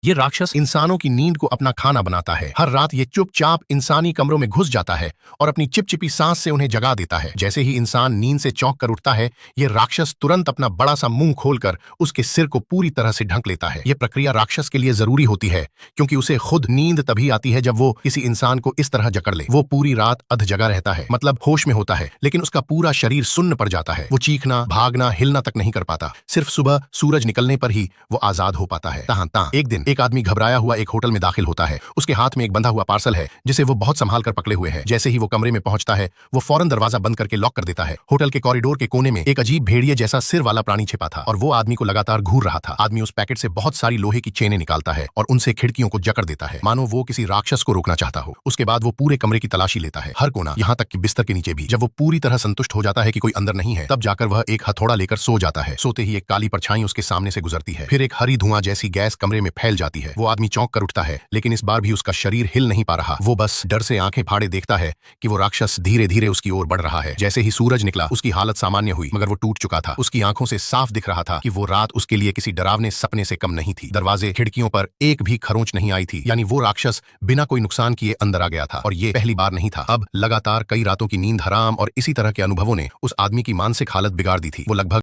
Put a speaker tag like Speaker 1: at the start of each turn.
Speaker 1: ये राक्षस इंसानों की नींद को अपना खाना बनाता है। हर रात ये चुपचाप इंसानी कमरों में घुस जाता है और अपनी चिपचिपी सांस से उन्हें जगा देता है। जैसे ही इंसान नींद से चौंक कर उठता है, ये राक्षस तुरंत अपना बड़ा सा मुंह खोलकर उसके सिर को पूरी तरह से ढक लेता है। ये प्रक्रिया राक्षस के लिए जरूरी होती है क्योंकि उसे खुद नींद तभी आती है जब वो किसी इंसान को इस तरह जकड़ ले। वो पूरी रात अध जगा रहता है, मतलब होश में होता है, लेकिन उसका पूरा शरीर सुन्न पड़ जाता है। वो चीखना, भागना, हिलना तक नहीं कर पाता। सिर्फ सुबह सूरज निकलने पर ही वो आजाद हो पाता है। एक दिन एक आदमी घबराया हुआ एक होटल में दाखिल होता है। उसके हाथ में एक बंधा हुआ पार्सल है जिसे वो बहुत संभाल कर पकड़े हुए है। जैसे ही वो कमरे में पहुंचता है, वो फौरन दरवाजा बंद करके लॉक कर देता है। होटल के कॉरिडोर के कोने में एक अजीब भेड़िए जैसा सिर वाला प्राणी छिपा था और वो आदमी को लगातार घूर रहा था। आदमी उस पैकेट से बहुत सारी लोहे की चेनें निकालता है और उनसे खिड़कियों को जकड़ देता है, मानो वो किसी राक्षस को रोकना चाहता हो। उसके बाद वो पूरे कमरे की तलाशी लेता है, हर कोना, यहाँ तक कि बिस्तर के नीचे भी। जब वो पूरी तरह संतुष्ट हो जाता है कि कोई अंदर नहीं है, तब जाकर वह एक हथौड़ा लेकर सो जाता है। सोते ही एक काली परछाई उसके सामने से गुजरती है। फिर एक हरी धुआं जैसी गैस कमरे में फैल जाती है। वो आदमी चौंक कर उठता है, लेकिन इस बार भी उसका शरीर हिल नहीं पा रहा। वो बस डर से आंखें फाड़े देखता है कि वो राक्षस धीरे धीरे उसकी ओर बढ़ रहा है। जैसे ही सूरज निकला, उसकी हालत सामान्य हुई, मगर वो टूट चुका था। उसकी आंखों से साफ दिख रहा था कि वो रात उसके लिए किसी डरावने सपने से कम नहीं थी। दरवाजे, खिड़कियों पर एक भी खरोंच नहीं आई थी, यानी वो राक्षस बिना कोई नुकसान किए अंदर आ गया था। और ये पहली बार नहीं था। अब लगातार कई रातों की नींद हराम और इसी तरह के अनुभवों ने उस आदमी की मानसिक हालत बिगाड़ दी थी। वो लगभग